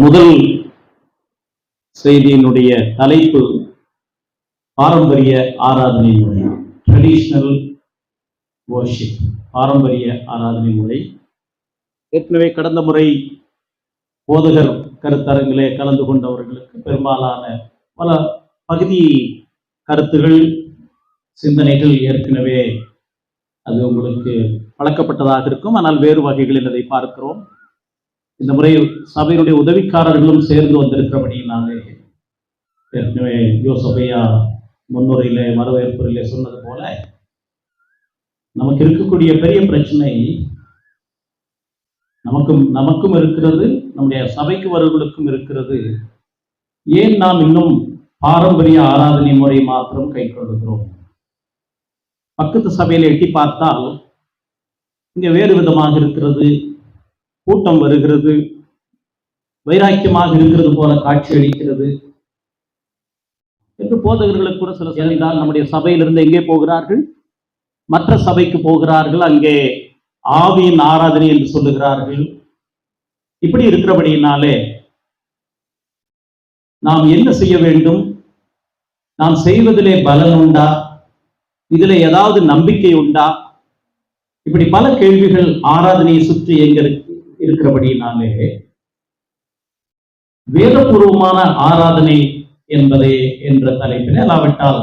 முதல் செய்தியினுடைய தலைப்பு பாரம்பரிய ஆராதனை முறை, ட்ரெடிஷனல் வர்ஷிப், பாரம்பரிய ஆராதனை முறை. ஏற்கனவே கடந்த முறை போதகர் கருத்தரங்கிலே கலந்து கொண்டவர்களுக்கு பெரும்பாலான பல பகுதி கருத்துகள், சிந்தனைகள் ஏற்கனவே அது உங்களுக்கு பழக்கப்பட்டதாக இருக்கும். ஆனால் வேறு வகைகளில் அதை பார்க்கிறோம். இந்த முறை சபையினுடைய உதவிக்காரர்களும் சேர்ந்து வந்திருக்கிறபடியினாலே, ஏற்கனவே யோசபையா முன்னுரையிலே வரவேற்புரையிலே சொன்னது போல, நமக்கு இருக்கக்கூடிய பெரிய பிரச்சனை நமக்கும் இருக்கிறது, நம்முடைய சபைக்கு வருவர்களுக்கும் இருக்கிறது. ஏன் நாம் இன்னும் பாரம்பரிய ஆராதனை முறை மாத்திரம் கை கொள்கிறோம்? பக்கத்து சபையில எட்டி பார்த்தால் இங்க வேறு விதமாக இருக்கிறது, கூட்டம் வருகிறது, வைராக்கியமாக இருக்கிறது போல காட்சி அளிக்கிறது என்று போதகர்களுக்கு கூட சில சொல்லினால், நம்முடைய சபையிலிருந்து எங்கே போகிறார்கள்? மற்ற சபைக்கு போகிறார்கள், அங்கே ஆவியின் ஆராதனை என்று சொல்லுகிறார்கள். இப்படி இருக்கிறபடியினாலே நாம் என்ன செய்ய வேண்டும்? நாம் செய்வதிலே பலன் உண்டா? இதுல ஏதாவது நம்பிக்கை உண்டா? இப்படி பல கேள்விகள் ஆராதனையை சுற்றி எங்க இருக்கிறபடினாலே, வேதபூர்வமான ஆராதனை என்பதை என்ற தலைப்பில், அல்லாவிட்டால்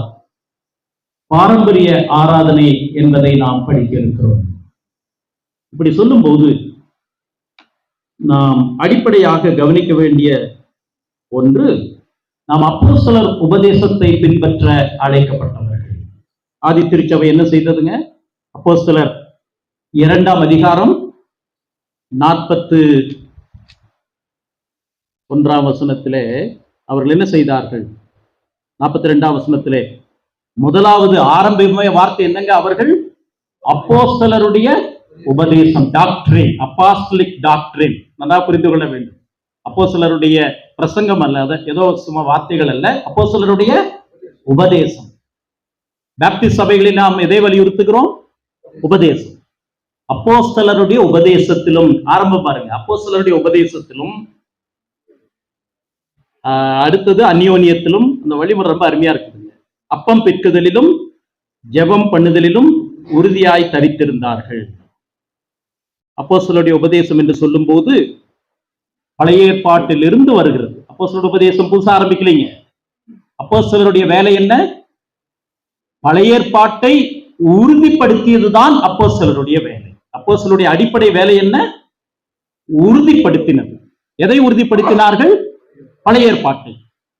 பாரம்பரிய ஆராதனை என்பதை நாம் படிக்க இருக்கிறோம். இப்படி சொல்லும் போது நாம் அடிப்படையாக கவனிக்க வேண்டிய ஒன்று, நாம் அப்போஸ்தலர் உபதேசத்தை பின்பற்ற அழைக்கப்பட்டவர்கள். ஆதி திருச்சபை என்ன செய்ததுங்க? அப்போஸ்தலர் 2ஆம் அதிகாரம் 41ஆம் வசனத்திலே அவர்கள் என்ன செய்தார்கள்? 42ஆம் வசனத்திலே முதலாவது ஆரம்பமே வார்த்தை என்னங்க? அவர்கள் அப்போஸ்தலருடைய உபதேசம், டாக்டரின், அப்பாஸ்டலிக் டாக்டரின். நல்லா புரிந்து கொள்ள வேண்டும். அப்போஸ்தலருடைய பிரசங்கம் அல்ல, அது ஏதோ சும்மா வார்த்தைகள் அல்ல, அப்போஸ்தலருடைய உபதேசம். பாப்டிஸ்ட் சபைகளில் நாம் எதை வலியுறுத்துகிறோம்? உபதேசம். அப்போஸ்தலருடைய உபதேசத்திலும், ஆரம்பம் பாருங்க, அப்போஸ்தலருடைய உபதேசத்திலும், அடுத்தது அந்யோன்யத்திலும். அந்த வழிமுறை ரொம்ப அருமையா இருக்குதுங்க. அப்பம் பிற்குதலிலும் ஜெபம் பண்ணுதலிலும் உறுதியாய் தரித்திருந்தார்கள். அப்போஸ்தலருடைய உபதேசம் என்று சொல்லும் போது பழைய ஏற்பாட்டில் இருந்து வருகிறது. அப்போஸ்தலருடைய உபதேசம் புதுசா ஆரம்பிக்கலைங்க. அப்போஸ்தலருடைய வேலை என்ன? பழைய ஏற்பாட்டை உறுதிப்படுத்தியதுதான் அப்போஸ்தலருடைய வேலை. அப்போஸ்தலருடைய அடிப்படை வேலை என்ன? உறுதிப்படுத்தினது. எதை உறுதிப்படுத்தினார்கள்? பழைய ஏற்பாட்டை,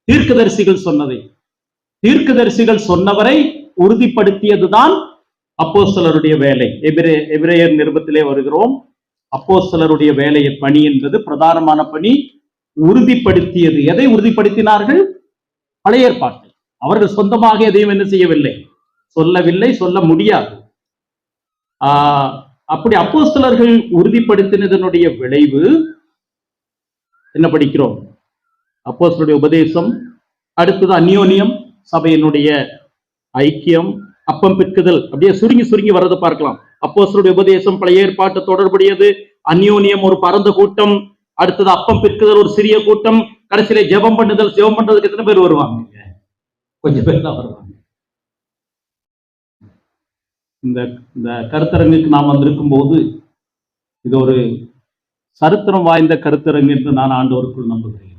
தீர்க்கதரிசிகள் சொன்னதை, தீர்க்கதரிசிகள் சொன்னவரை உறுதிப்படுத்தியதுதான் அப்போஸ்தலருடைய வேலை. எபிரேயர் நிருபத்திலே வருகிறோம். அப்போஸ்தலருடைய வேலையை, பணி என்பது பிரதானமான பணி, உறுதிப்படுத்தியது. எதை உறுதிப்படுத்தினார்கள்? பழைய ஏற்பாட்டை. அவர்கள் சொந்தமாக எதையும் என்ன செய்யவில்லை, சொல்லவில்லை, சொல்ல முடியாது. அப்படி அப்போஸ்தலர்கள் உறுதிப்படுத்தினதனுடைய விளைவு என்ன படிக்கிறோம்? அப்போஸ்தலருடைய உபதேசம், அடுத்தது அந்யோன்யம், சபையினுடைய ஐக்கியம், அப்பம் பிற்குதல். அப்படியே சுருங்கி சுருங்கி வரதை பார்க்கலாம். அப்போஸ்தலருடைய உபதேசம் பழைய ஏற்பாட்டு தொடர்புடையது, அந்யோன்யம் ஒரு பரந்த கூட்டம், அடுத்தது அப்பம் பிற்குதல் ஒரு சிறிய கூட்டம், கடைசியில ஜெபம் பண்ணுதல். ஜெபம் பண்றதுக்கு எத்தனை பேர் வருவாங்க? கொஞ்சம் பேர் தான் வருவாங்க. இந்த கருத்தரங்குக்கு நாம் வந்திருக்கும் போது இது ஒரு சரித்திரம் வாய்ந்த கருத்தரங்கு என்று நான் ஆண்டவருக்குள் நம்புகிறேன்.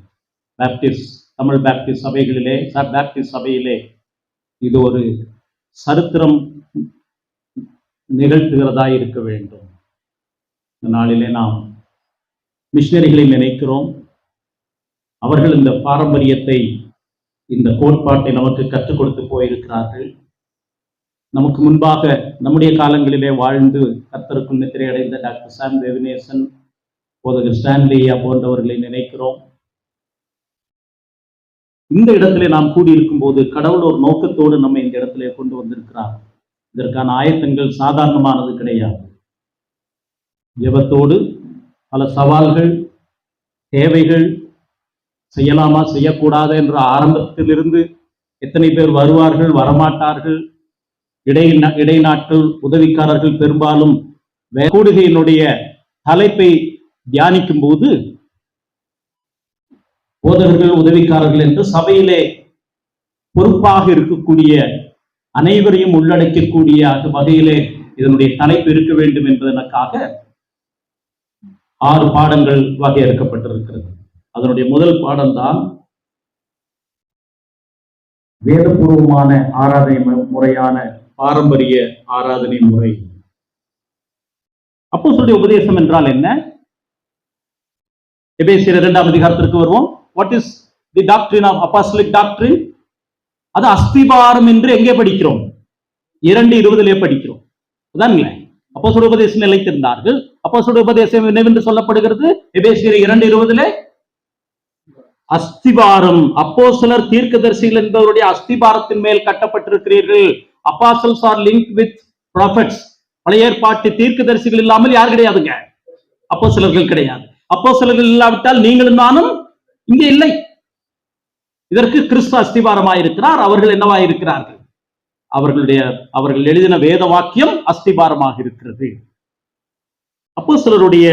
பாப்டிஸ்ட், தமிழ் பாப்டிஸ்ட் சபைகளிலே, பாப்டிஸ்ட் சபையிலே இது ஒரு சரித்திரம் நிகழ்த்துகிறதா இருக்க வேண்டும். இந்த நாளிலே நாம் மிஷனரிகளை நினைக்கிறோம். அவர்கள் இந்த பாரம்பரியத்தை, இந்த கோட்பாட்டை நமக்கு கற்றுக் கொடுத்து போயிருக்கிறார்கள். நமக்கு முன்பாக நம்முடைய காலங்களிலே வாழ்ந்து கர்த்தருக்குள் நித்திரை அடைந்த டாக்டர் சாம் தேவினேசன், போதகர் ஸ்டான்லியா போன்றவர்களை நினைக்கிறோம். இந்த இடத்திலே நாம் கூடியிருக்கும் போது கடவுள் ஒரு நோக்கத்தோடு நம்ம இந்த இடத்திலே கொண்டு வந்திருக்கிறார். இதற்கான ஆயத்தங்கள் சாதாரணமானது கிடையாது. ஜெபத்தோடு பல சவால்கள், தேவைகள், செய்யலாமா செய்யக்கூடாது என்ற ஆரம்பத்திலிருந்து எத்தனை பேர் வருவார்கள், வரமாட்டார்கள், இடைநாட்கள், உதவிக்காரர்கள், பெரும்பாலும் கூடுகையினுடைய தலைப்பை தியானிக்கும் போது போதகர்கள், உதவிக்காரர்கள் என்று சபையிலே பொறுப்பாக இருக்கக்கூடிய அனைவரையும் உள்ளடக்கக்கூடிய வகையிலே இதனுடைய தலைப்பு இருக்க வேண்டும் என்பதற்காக 6 பாடங்கள் வகையறுக்கப்பட்டிருக்கிறது. அதனுடைய முதல் பாடம் தான் வேதபூர்வமான ஆராதனை முறையான பாரம்பரிய ஆராதனை முறை. அப்போஸ்தலருடைய உபதேசம் என்றால் என்ன? எபேசியர் 2ஆம் அதிகாரத்திற்கு வருவோம். What is the doctrine of apostolic doctrine? அது அஸ்திபாரம் என்று எங்கே படிக்கிறோம்? 2:20 படிக்கிறோம். அதான் இல்லை, அப்போஸ்தலருடைய உபதேசம் நிலைத்திருந்தார்கள். அப்போஸ்தலருடைய உபதேசம் என்னவென்று சொல்லப்படுகிறது? எபேசியர் 2:20 அஸ்திபாரம். அப்போஸ்தலர், தீர்க்கதரிசிகள் என்பவருடைய அஸ்திபாரத்தின் மேல் கட்டப்பட்டிருக்கிறீர்கள். apostles are linked with prophets. பழைய ஏற்பாட்டு தீர்க்கதரிசிகள் இல்லாமல் யார் கிடையாதுங்க? அப்போஸ்தலர்கள் கிடையாது. அப்போஸ்தலர்கள் இல்லாவிட்டால் நீங்களும் நானும் இங்கே இல்லை. இதற்கு கிறிஸ்து அஸ்திபாரமாயிருக்கிறார். அவர்கள் என்னவாயிருக்கிறார்கள்? அவர்கள் எழுதின வேத வாக்கியம் அஸ்திபாரமாக இருக்கிறது. அப்போஸ்தலருடைய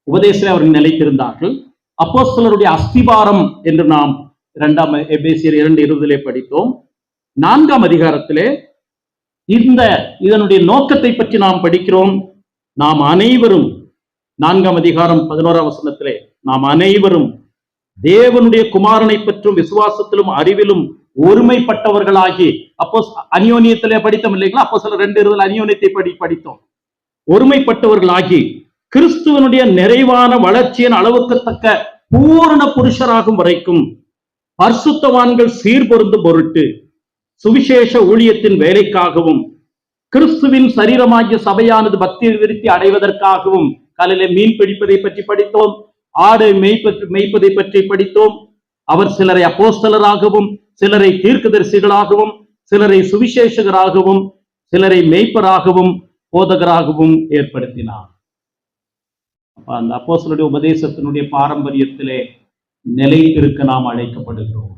உபதேசத்தில் அவர்கள் நிலைத்திருந்தார்கள். அப்போஸ்தலருடைய அஸ்திபாரம் என்று நாம் 2ஆம் எபேசியர் 2:20 படித்தோம். 4ஆம் அதிகாரத்திலே இதனுடைய நோக்கத்தை பற்றி நாம் படிக்கிறோம். நாம் அனைவரும் 4ஆம் அதிகாரம் 11ஆம் வசனத்திலே நாம் அனைவரும் தேவனுடைய குமாரனை பற்றும் விசுவாசத்திலும் அறிவிலும் ஒருமைப்பட்டவர்களாகி, அப்போ அநியோனியத்திலே படித்தோம் இல்லைங்களா? அப்போஸ்தலர் 2:20 அநியோனியத்தை படித்தோம். ஒருமைப்பட்டவர்களாகி கிறிஸ்துவனுடைய நிறைவான வளர்ச்சியின் அளவுக்கு தக்க பூரண புருஷராகும் வரைக்கும் பரிசுத்தவான்கள் சீர்பொருந்தும் பொருட்டு சுவிசேஷ ஊழியத்தின் வேலைக்காகவும் கிறிஸ்துவின் சரீரமாகிய சபையானது பக்தி விருத்தி அடைவதற்காகவும் காலையில மீன் பிடிப்பதை பற்றி படித்தோம். ஆடு மேய்ப்பதை பற்றி படித்தோம். அவர் சிலரை அப்போஸ்தலராகவும், சிலரை தீர்க்கதரிசிகளாகவும், சிலரை சுவிசேஷகராகவும், சிலரை மேய்ப்பராகவும், போதகராகவும் ஏற்படுத்தினார். அந்த அப்போஸ்தலருடைய உபதேசத்தினுடைய பாரம்பரியத்திலே நிலைத்திருக்க நாம் அழைக்கப்படுகிறோம்.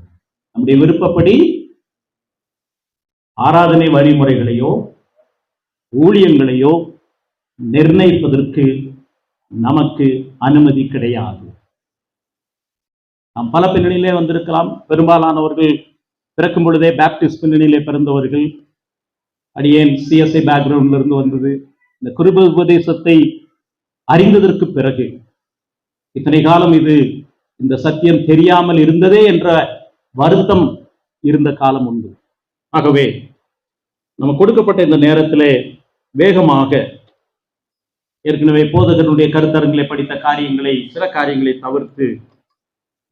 நம்முடைய விருப்பப்படி ஆராதனை வழிமுறைகளையோ ஊழியங்களையோ நிர்ணயிப்பதற்கு நமக்கு அனுமதி கிடையாது. நாம் பல பின்னணியிலே வந்திருக்கலாம். பெரும்பாலானவர்கள் பிறக்கும் பொழுதே பேப்டிஸ்ட் பின்னணியிலே பிறந்தவர்கள். அடியேன் சிஎஸ்ஐ பேக்ரவுண்ட்ல இருந்து வந்தது. இந்த கிருபை உபதேசத்தை அறிந்ததற்கு பிறகு இத்தனை காலம் இந்த சத்தியம் தெரியாமல் இருந்ததே என்ற வருத்தம் இருந்த காலம் உண்டு. ஆகவே நம்ம கொடுக்கப்பட்ட இந்த நேரத்திலே வேகமாக ஏற்கனவே போதகனுடைய கருத்தரங்களை படித்த சில காரியங்களை தவிர்த்து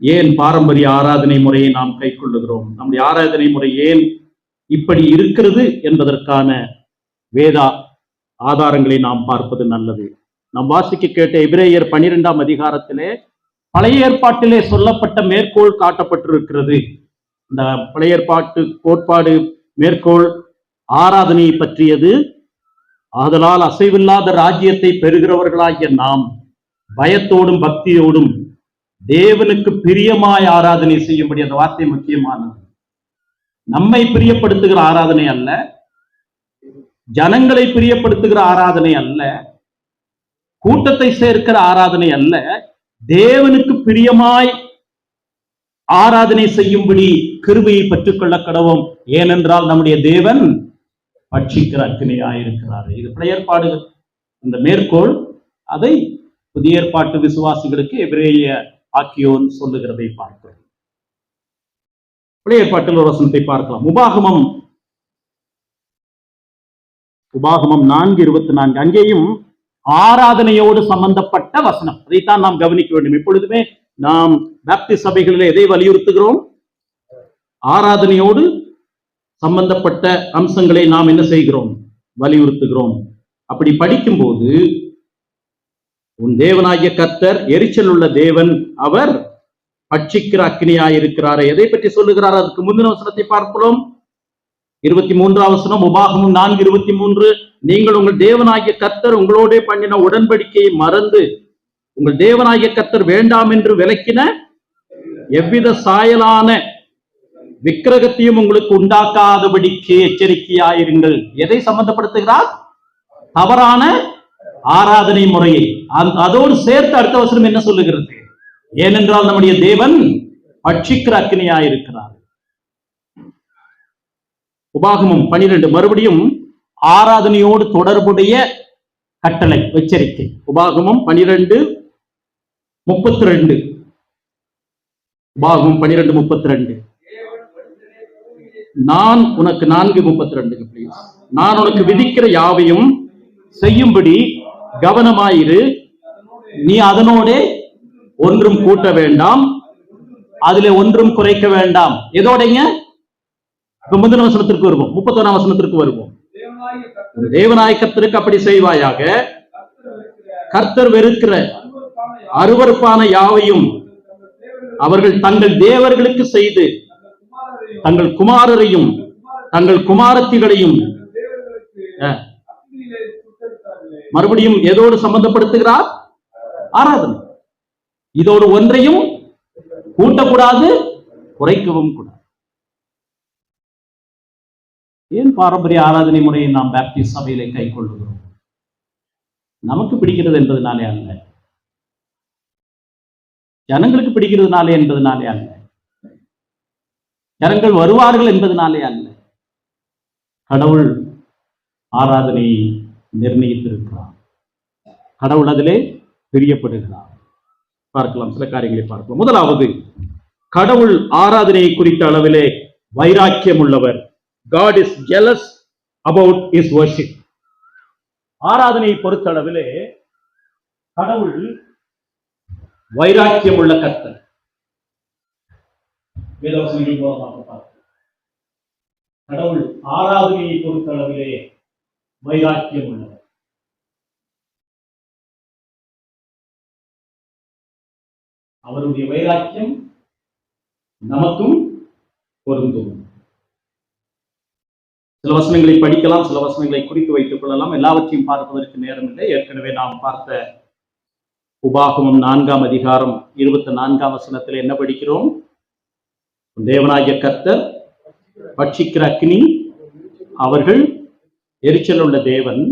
ஏன் பாரம்பரிய ஆராதனை முறையை நாம் கைக்கொள்ளுகிறோம், நம்முடைய ஆராதனை முறை ஏன் இப்படி இருக்கிறது என்பதற்கான வேத ஆதாரங்களை நாம் பார்ப்பது நல்லது. நாம் வாசிக்க கேட்ட எபிரேயர் 12ஆம் அதிகாரத்திலே பழைய ஏற்பாட்டிலே சொல்லப்பட்ட மேற்கோள் காட்டப்பட்டிருக்கிறது. இந்த பழைய ஏற்பாட்டு கோட்பாடு மேற்கோள் ஆராதனையை பற்றியது. ஆதலால் அசைவில்லாத ராஜ்யத்தை பெறுகிறவர்களாகிய நாம் பயத்தோடும் பக்தியோடும் தேவனுக்கு பிரியமாய் ஆராதனை செய்யும்படி, அந்த வார்த்தை முக்கியமானது. நம்மை பிரியப்படுத்துகிற ஆராதனை அல்ல, ஜனங்களை பிரியப்படுத்துகிற ஆராதனை அல்ல, கூட்டத்தை சேர்க்கிற ஆராதனை அல்ல, தேவனுக்கு பிரியமாய் ஆராதனை செய்யும்படி கிருபையை பெற்றுக்கொள்ள கடவோம். ஏனென்றால் நம்முடைய தேவன் பட்சிக்கிற அக்கினியாயிருக்கிறார். இது பழைய ஏற்பாடு இந்த மேற்கோள். அதை புதிய ஏற்பாட்டு விசுவாசிகளுக்கு எபிரேய ஆக்கியோன் சொல்லுகிறதை பார்க்கிறோம். பழைய ஏற்பாட்டில் ஒரு வசனத்தை பார்க்கலாம். உபாகமம் 4:24. அங்கேயும் ஆராதனையோடு சம்பந்தப்பட்ட வசனம். அதைத்தான் நாம் கவனிக்க வேண்டும். எப்பொழுதுமே நாம் பாப்டிஸ்ட் சபைகளில் எதை வலியுறுத்துகிறோம்? ஆராதனையோடு சம்பந்தப்பட்ட அம்சங்களை நாம் என்ன செய்கிறோம்? வலியுறுத்துகிறோம். அப்படி படிக்கும்போது உன் தேவனாகிய கர்த்தர் எரிச்சல் உள்ள தேவன், அவர் பட்சிக்கிற அக்கினியாயிருக்கிறார். எதை பற்றி சொல்லுகிறார்? அதுக்கு முந்தின வசனத்தை பார்க்கிறோம். 23ஆம் வசனம், உபாகமம் 4:23. நீங்கள் உங்கள் தேவனாகிய கர்த்தர் உங்களோட பண்ணின உடன்படிக்கையை மறந்து உங்கள் தேவனாகிய கர்த்தர் வேண்டாம் என்று விலக்கின எவ்வித சாயலான விக்கிரகத்தையும் உங்களுக்கு உண்டாக்காதபடிக்கு எச்சரிக்கையாயிருங்கள். எதை சம்பந்தப்படுத்துகிறார்? தவறான ஆராதனை முறையை. அதோடு சேர்த்து அடுத்த வசனம் என்ன சொல்லுகிறது? ஏனென்றால் நம்முடைய தேவன் பட்சிக்கிற அக்கினியாயிருக்கிறார். உபாகமம் 12 மறுபடியும் ஆராதனையோடு தொடர்புடைய கட்டளை, எச்சரிக்கை. உபாகமம் 12:32. உபாகமம் 12:32. நான் உனக்கு 4:32 பிளீஸ். நான் உனக்கு விதிக்கிற யாவையும் செய்யும்படி கவனமாயிரு, நீ அதனோட ஒன்றும் கூட்ட வேண்டாம், அதிலே ஒன்றும் குறைக்க வேண்டாம். எதோடைங்க? முந்தின வசனத்திற்கு வருவோம், 31ஆம் வசனத்திற்கு வருவோம். தேவனாய கர்த்தருக்கு அப்படி செய்வாயாக, கர்த்தர் வெறுக்கிற அருவருப்பான யாவையும் அவர்கள் தங்கள் தேவர்களுக்கு செய்து தங்கள் குமாரரையும் தங்கள் குமாரத்திகளையும் மறுபடியும் எதோடு சம்பந்தப்படுத்துகிறார்? ஆராதனை. இதோடு ஒன்றையும் கூட்டக்கூடாது, குறைக்கவும் கூடாது. ஏன் பாரம்பரிய ஆராதனை முறையை நாம் பேப்டிஸ்ட் சபையிலே கை கொள்ளுகிறோம்? நமக்கு பிடிக்கிறது என்பதனாலே அல்ல, ஜனங்களுக்கு பிடிக்கிறதுனாலே என்பதனாலே அல்ல, ஜனங்கள் வருவார்கள் என்பதனாலே அல்ல. கடவுள் ஆராதனையை நிர்ணயித்திருக்கிறார், கடவுள் அதிலே பிரியப்படுகிறார். பார்க்கலாம், சில காரியங்களை பார்க்கலாம். முதலாவது, கடவுள் ஆராதனையை குறித்த அளவிலே வைராக்கியம் உள்ளவர். God is jealous about his worship. ஆராதனையை பொறுத்த அளவிலே கடவுள் வைராக்கியம் உள்ள கர்த்தர். வேதவசனங்கள் மூலமாக பார்க்கிறோம். கடவுள் ஆராதனையை பொறுத்த அளவிலே வைராக்கியம் உள்ளவர். அவருடைய வைராக்கியம் நமக்கும் பொருந்தும். சில வசனங்களை படிக்கலாம், சில வசனங்களை குறித்து வைத்துக் கொள்ளலாம். எல்லாவற்றையும் பார்ப்பதற்கு நேரம் இல்லை. ஏற்கனவே நாம் பார்த்த உபாகமம் 4ஆம் அதிகாரம் 24ஆம் வசனத்தில் என்ன படிக்கிறோம்? தேவனாகிய கர்த்தர் பட்சிக்கிற அக்கினி, அவர்கள் எரிச்சல் உள்ள தேவன்.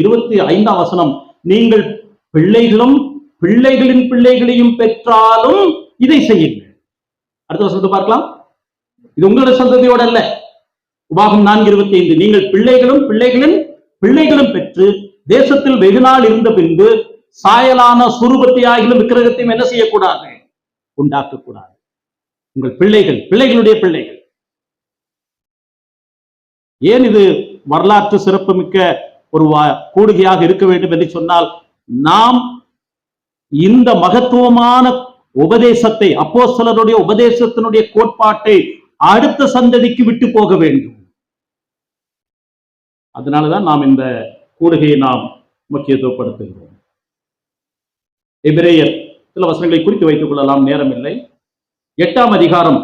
25ஆம் வசனம், நீங்கள் பிள்ளைகளும் பிள்ளைகளின் பிள்ளைகளையும் பெற்றாலும் இதை செய்யுங்கள். அடுத்த வசனத்தை பார்க்கலாம். இது உங்களுடைய சந்ததியோட அல்ல. உபாகம் 4:25, நீங்கள் பிள்ளைகளும் பிள்ளைகளின் பிள்ளைகளும் பெற்று தேசத்தில் வெகு நாள் இருந்த பின்பு சாயலான சுரூபத்தை ஆகிலும் விக்கிரகத்தையும் என்ன செய்யக்கூடாது? உண்டாக்கக்கூடாது. உங்கள் பிள்ளைகள், பிள்ளைகளுடைய பிள்ளைகள். ஏன் இது வரலாற்று சிறப்புமிக்க ஒரு கூடுகையாக இருக்க வேண்டும் என்று சொன்னால், நாம் இந்த மகத்துவமான உபதேசத்தை, அப்போஸ்தலருடைய உபதேசத்தினுடைய கோட்பாட்டை அடுத்த சந்ததிக்கு விட்டு போக வேண்டும். அதனாலதான் நாம் இந்த கூடுகையை நாம் முக்கியத்துவப்படுத்துகிறோம். எபிரேயர், சில வசனங்களை குறித்து வைத்துக் கொள்ளலாம், நேரம் இல்லை. 8ஆம் அதிகாரம்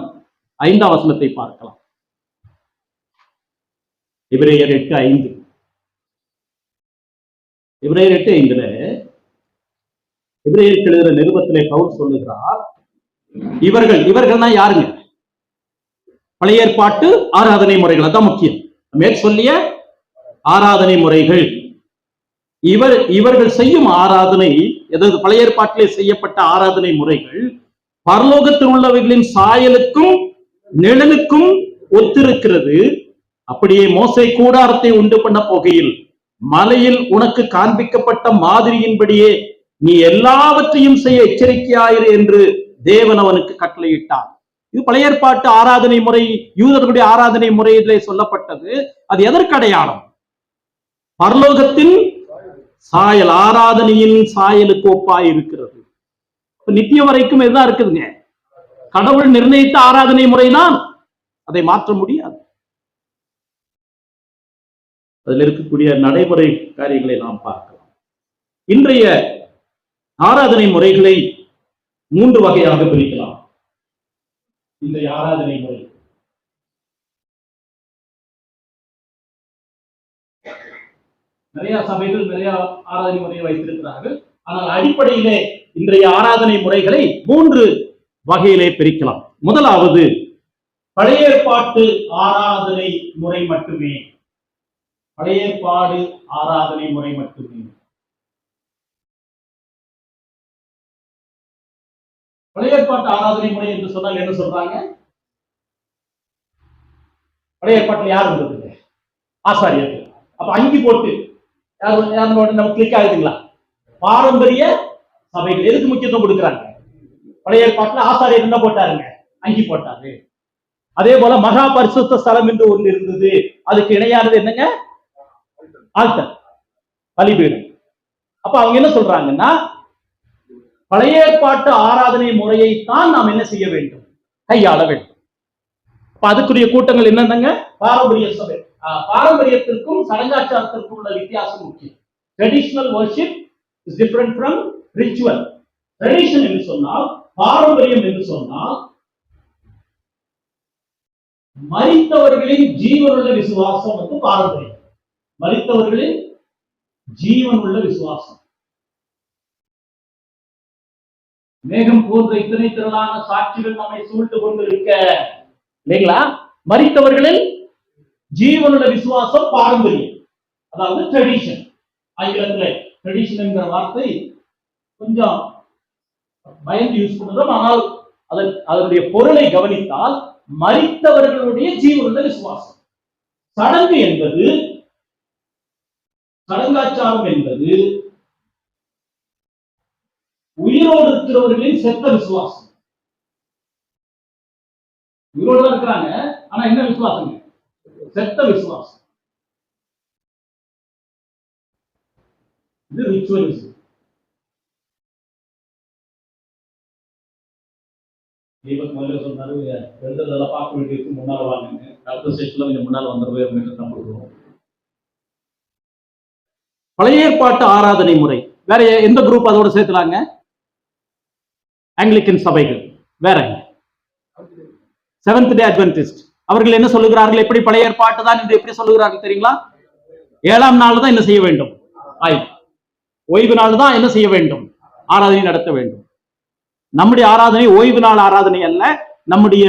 5ஆம் வசனத்தை பார்க்கலாம். எபிரேயர் 8:5. எபிரேயர் 8:5 எபிரேயருக்கு எழுதுகிற நிருபத்திலே பவுல் சொல்லுகிறார், இவர்கள்னா யாருங்க? பழைய ஏற்பாட்டு ஆராதனை முறைகள், அதான் முக்கியம். மேற் சொல்லிய ஆராதனை முறைகள். இவர்கள் செய்யும் ஆராதனை, அதாவது பழைய ஏற்பாட்டிலே செய்யப்பட்ட ஆராதனை முறைகள் பரலோகத்தில் உள்ளவர்களின் சாயலுக்கும் நிழலுக்கும் ஒத்திருக்கிறது. அப்படியே மோசே கூடாரத்தை உண்டு பண்ண போகையில் மலையில் உனக்கு காண்பிக்கப்பட்ட மாதிரியின்படியே நீ எல்லாவற்றையும் செய்ய எச்சரிக்கையாயிரு என்று தேவன் அவனுக்கு கட்டளையிட்டான். இது பழைய ஏற்பாட்டு ஆராதனை முறை, யூதர்களுடைய ஆராதனை முறையிலே சொல்லப்பட்டது. அது எதற்கு அடையாளம்? பரலோகத்தின் சாயல், ஆராதனையின் சாயலுக்கு ஒப்பாய் இருக்கிறது. நித்திய வரைக்கும் இதுதான் இருக்குதுங்க. கடவுள் நிர்ணயித்த ஆராதனை முறைதான், அதை மாற்ற முடியாது. அதில் இருக்கக்கூடிய நடைமுறை காரியங்களை நாம் பார்க்கலாம். இன்றைய ஆராதனை முறைகளை 3 வகையாக பிரிக்கலாம். இன்றைய ஆராதனை முறை நிறைய சபைகள் நிறைய ஆராதனை முறையை வைத்திருக்கிறார்கள். ஆனால் அடிப்படையிலே இன்றைய ஆராதனை முறைகளை 3 வகையிலே பிரிக்கலாம். முதலாவது, பழைய ஏற்பாட்டு ஆராதனை முறை மட்டுமே. பழைய ஏற்பாடு ஆராதனை முறை மட்டுமே. பழைய ஏற்பாட்டு ஆராதனை முறை என்று சொன்னால் என்ன சொல்றாங்க? பழைய ஏற்பாட்டில் யார் இருந்தது? ஆசாரியர்கள். அப்ப அங்கி போட்டு நம்ம கிளிக் ஆகுதுங்களா? பாரம்பரிய சபைகள் எதுக்கு முக்கியத்துவம் கொடுக்குறாங்க? பழைய ஏற்பாட்டில் ஆசாரியர் என்ன போட்டாருங்க? அங்கி போட்டாரு. அதே போல மகா பரிசுத்த ஸ்தலம் என்று ஒன்று இருந்தது. அதுக்கு இணையானது என்னங்க? ஆல்டர், பலிபீடம். அப்ப அவங்க என்ன சொல்றாங்கன்னா, பழைய ஏற்பாட்டு ஆராதனை முறையைத்தான் நாம் என்ன செய்ய வேண்டும்? கையாள வேண்டும். அதுக்குரிய கூட்டங்கள் என்னங்க? பாரம்பரிய சபை. பாரம்பரியத்திற்கும் சடங்காச்சாரத்திற்கும் உள்ள வித்தியாசம் முக்கியம். Traditional worship is different from ritual. Tradition என்று சொன்னால், பாரம்பரியம் என்று சொன்னால், மரித்தவர்களின் ஜீவனுள்ள விசுவாசம் வந்து பாரம்பரியம். மரித்தவர்களின் ஜீவனுள்ள விசுவாசம். மேகம் போன்ற இத்தனை திரளான சாட்சிகள் நம்மை சூழ்ந்து கொண்டிருக்க, இல்லைங்களா? மரித்தவர்களின் ஜீவனுள்ள விசுவாசம் பாரம்பரியம், அதாவது ட்ரெடிஷன். ஆங்கிலத்தில் ட்ரெடிஷன் என்கிற வார்த்தை கொஞ்சம் பயந்து யூஸ் பண்ணுறோம். ஆனால் அதனுடைய பொருளை கவனித்தால் மரித்தவர்களுடைய ஜீவனுள்ள விசுவாசம். சடங்கு என்பது, சடங்காச்சாரம் என்பது உயிரோடு இருக்கிறவர்களின் செத்த விசுவாசம். உயிரோடு தான் இருக்கிறாங்க, ஆனா என்ன விசுவாசம்? செத்த விசுவாசம். இது ரிச்சுவலிசம். தீபக் முதல்ல சொன்னாரு, எழுதுறதெல்லாம் பார்க்க வேண்டியதுக்கு முன்னால வாங்க, அடுத்த செஷன்ல கொஞ்சம் முன்னால வந்துடுவே அப்படின்னு நம்புகிறோம். பழைய ஏற்பாட்டு ஆராதனை முறை வேற எந்த குரூப் அதோட சேர்த்துலாங்க? ஆங்கிலிக்கன் சபைகள் வேற, செவன்த் டே அட்வென்டிஸ்ட் அவர்கள் என்ன சொல்லுகிறார்கள்? எப்படி பழைய ஏற்பாட்டு தான் என்று எப்படி சொல்லுகிறார்கள் தெரியுங்களா? 7ஆம் நாள் தான் என்ன செய்ய வேண்டும்? ஓய்வு நாள் தான் என்ன செய்ய வேண்டும்? ஆராதனை நடத்த வேண்டும். நம்முடைய ஆராதனை ஓய்வு நாள் ஆராதனை அல்ல. நம்முடைய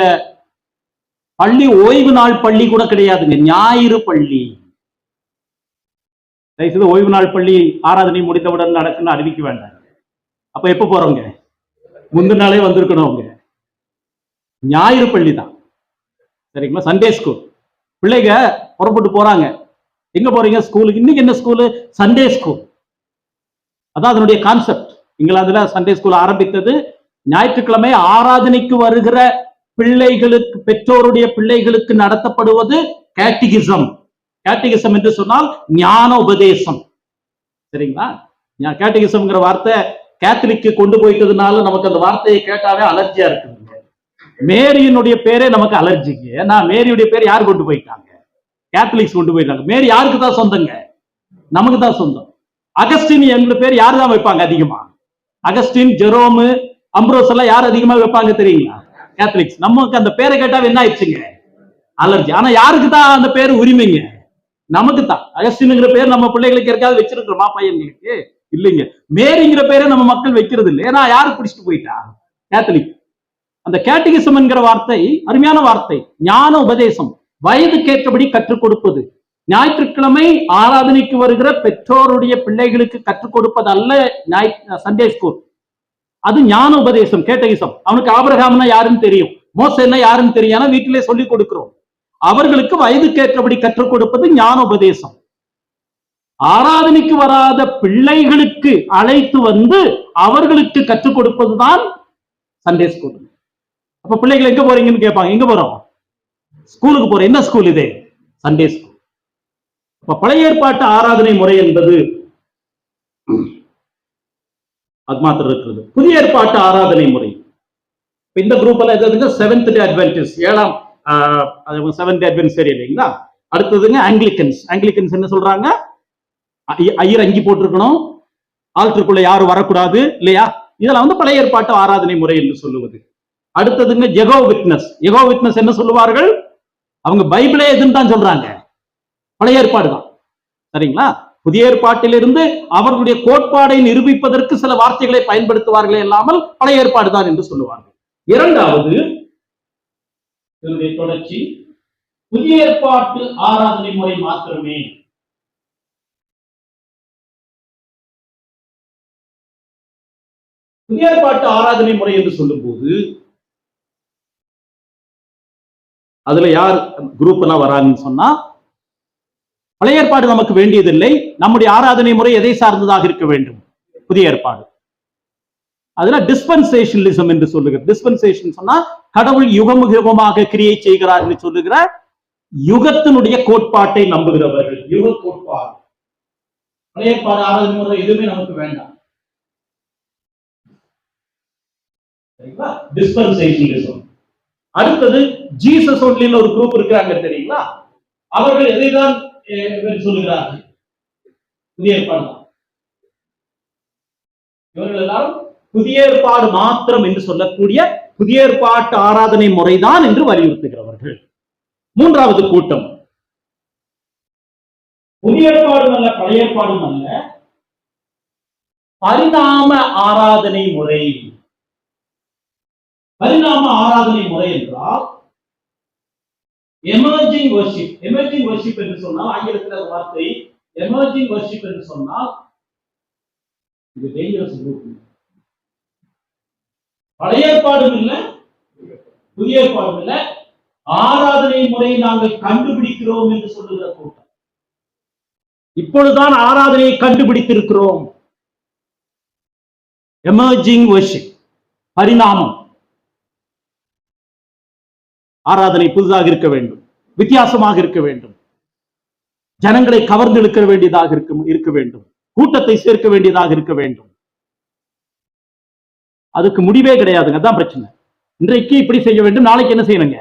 பள்ளி ஓய்வு நாள் பள்ளி கூட கிடையாதுங்க, ஞாயிறு பள்ளி. ஓய்வு நாள் பள்ளி ஆராதனை முடித்தவுடன் நடக்குன்னு அறிவிக்க வேண்டாம். அப்ப எப்ப போறோங்க? முந்தின நாளே வந்திருக்கணும். ஞாயிறு பள்ளி தான், சரிங்களா? Sunday school. பிள்ளைங்க புறப்பட்டு போறாங்க. எங்க போறீங்க? ஸ்கூலுக்கு. இன்னைக்கு என்ன ஸ்கூலு? Sunday school. அதான் அதனுடைய கான்செப்ட். இங்கிலாந்துல சண்டே ஸ்கூல் ஆரம்பித்தது. ஞாயிற்றுக்கிழமை ஆராதனைக்கு வருகிற பிள்ளைகளுக்கு, பெற்றோருடைய பிள்ளைகளுக்கு நடத்தப்படுவது கேட்டிகிசம். கேட்டிகிசம் என்று சொன்னால் ஞான உபதேசம், சரிங்களா? கேட்டிகிசம்ங்கிற வார்த்தை கேத்தலிக்கு கொண்டு போயிட்டதுனால நமக்கு அந்த வார்த்தையை கேட்டாவே அலர்ஜியா இருக்குங்க. மேரியினுடைய பேரே நமக்கு அலர்ஜிக்கு. ஏன்னா மேரியுடைய பேர் யார் கொண்டு போயிட்டாங்க? கேத்தலிக்ஸ் கொண்டு போயிட்டாங்க. மேரி யாருக்கு தான் சொந்தங்க? நமக்கு தான் சொந்தம். அகஸ்டின் என்ற பேர் யாரு தான் வைப்பாங்க அதிகமா? அகஸ்டின், ஜெரோமு, அம்ப்ரோஸ் எல்லாம் யார் அதிகமா வைப்பாங்க தெரியுங்களா? கேத்தலிக்ஸ். நமக்கு அந்த பேரை கேட்டாவே என்ன ஆயிடுச்சுங்க? அலர்ஜி. ஆனா யாருக்கு தான் அந்த பேர் உரிமைங்க? நமக்கு தான். அகஸ்டின்ங்கிற பேர் நம்ம பிள்ளைகளுக்கு யாருக்காவது வச்சிருக்கிறோமா? பையன்களுக்கு இல்லைங்க. மேரிங்கிற பேரை நம்ம மக்கள் வைக்கிறது இல்லை. ஏன்னா யாரு பிடிச்சிட்டு போயிட்டா? கேத்தலிக். அந்த கேட்டிகிசம் என்கிற வார்த்தை அருமையான வார்த்தை. ஞான உபதேசம், வயதுக்கேற்றபடி கற்றுக் கொடுப்பது. ஞாயிற்றுக்கிழமை ஆராதனைக்கு வருகிற பெற்றோருடைய பிள்ளைகளுக்கு கற்றுக் கொடுப்பது அல்ல சண்டே ஸ்கூல். அது ஞான உபதேசம், கேட்டிகிசம். அவனுக்கு ஆபிரகாம்னா யாருன்னு தெரியும், மோசேன்னா யாருன்னு தெரியும், வீட்டிலே சொல்லிக் கொடுக்கிறோம். அவர்களுக்கு வயதுக்கேற்றபடி கற்றுக் கொடுப்பது ஞான உபதேசம். ஆராதனைக்கு வராத பிள்ளைகளுக்கு அழைத்து வந்து அவர்களுக்கு கற்றுக் கொடுப்பதுதான் சண்டே ஸ்கூல். அப்ப பிள்ளைகள் எங்க போறீங்கன்னு கேட்பாங்க. எங்க போறோம்? ஸ்கூலுக்கு போறோம். என்ன ஸ்கூல் இது? Sunday school. அப்ப பழைய ஏற்பாட்டு ஆராதனை முறை என்பது அது மாத்திரம் இருக்கிறது. புதிய ஏற்பாட்டு ஆராதனை முறை இந்த குரூப்ல எதுங்க? செவன்த் டே அட்வென்டிஸ்ட், 7ஆம் செவன்த் டே அட்வென்டிஸ்ட் சரி இல்லைங்களா? அடுத்ததுங்க ஆங்கிலிக்கன்ஸ். ஆங்கிலிக்கன்ஸ் என்ன சொல்றாங்க? ஐயர் அங்கி போட்டிருக்கணும், ஆல்டருக்குள்ள யாரும் வரக்கூடாது, இல்லையா? இதெல்லாம் வந்து பழைய ஏற்பாட்டு ஆராதனை முறை என்று சொல்லுவது. அடுத்ததுங்க ஜெகோ விட்னஸ். ஜெகோ விட்னஸ் என்ன சொல்லுவார்கள்? அவங்க பைபிளே எதுன்னு தான் சொல்றாங்க, பழைய ஏற்பாடு தான், சரிங்களா? புதிய ஏற்பாட்டிலிருந்து அவர்களுடைய கோட்பாடை நிரூபிப்பதற்கு சில வார்த்தைகளை பயன்படுத்துவார்களே இல்லாமல் பழைய ஏற்பாடு தான் என்று சொல்லுவார்கள். இரண்டாவது தொடர்ச்சி புதிய ஏற்பாட்டு ஆராதனை முறை மாத்திரமே. புதிய ஏற்பாட்டு ஆராதனை முறை என்று சொல்லும் போது அதுல யார் குரூப் எல்லாம் வராங்கன்னு சொன்னா, பழைய ஏற்பாடு நமக்கு வேண்டியதில்லை, நம்முடைய ஆராதனை முறை எதை சார்ந்ததாக இருக்க வேண்டும்? புதிய ஏற்பாடு. அதுல டிஸ்பென்சேஷனலிசம் என்று சொல்லுகிற, டிஸ்பென்சேஷன் சொன்னா கடவுள் யுகம் யுகமாக கிரியை செய்கிறார் என்று சொல்லுகிற யுகத்தினுடைய கோட்பாட்டை நம்புகிறவர்கள். யுக கோட்பாடு, பழைய ஏற்பாடு ஆராதனை முறை எதுவுமே நமக்கு வேண்டாம். டிஸ்பென்சேஷனலிசம். அடுத்தது ஜீசஸ் ஒன்லின்னு ஒரு குரூப் இருக்கிறாங்க தெரியுங்களா? அவர்கள் எதைதான் சொல்லுகிறார்கள்? புதிய ஏற்பாடு. இவர்கள் எல்லாரும் புதிய ஏற்பாடு மாத்திரம் என்று சொல்லக்கூடிய புதிய ஏற்பாட்டு ஆராதனை முறைதான் என்று வலியுறுத்துகிறவர்கள். மூன்றாவது கூட்டம், புதிய ஏற்பாடும் அல்ல பழைய ஏற்பாடும் அல்ல, பரிணாம ஆராதனை முறை. பரிணாம ஆராதனை முறை என்றால் எமர்ஜிங் வர்ஷிப். எமர்ஜிங் வர்ஷிப் என்று சொன்னால், ஆங்கிலத்தில் வார்த்தை எமர்ஜிங் வர்ஷிப் என்று சொன்னால் இது டேஞ்சரஸ் குரூப். பழைய ஏற்பாடும் இல்லை புதிய ஏற்பாடும் இல்லை, ஆராதனை முறை நாங்கள் கண்டுபிடிக்கிறோம் என்று சொல்லுகிற கூட்டம். இப்பொழுதுதான் ஆராதனையை கண்டுபிடித்திருக்கிறோம். எமர்ஜிங் வர்ஷிப், பரிணாமம். ஆராதனை புதிதாக இருக்க வேண்டும், வித்தியாசமாக இருக்க வேண்டும், ஜனங்களை கவர்ந்து இழுக்க வேண்டியதாக இருக்க வேண்டும், கூட்டத்தை சேர்க்க வேண்டியதாக இருக்க வேண்டும். அதுக்கு முடிவே கிடையாதுங்க. அதான் பிரச்சனை. இன்றைக்கு இப்படி செய்ய வேண்டும், நாளைக்கு என்ன செய்யணுங்க?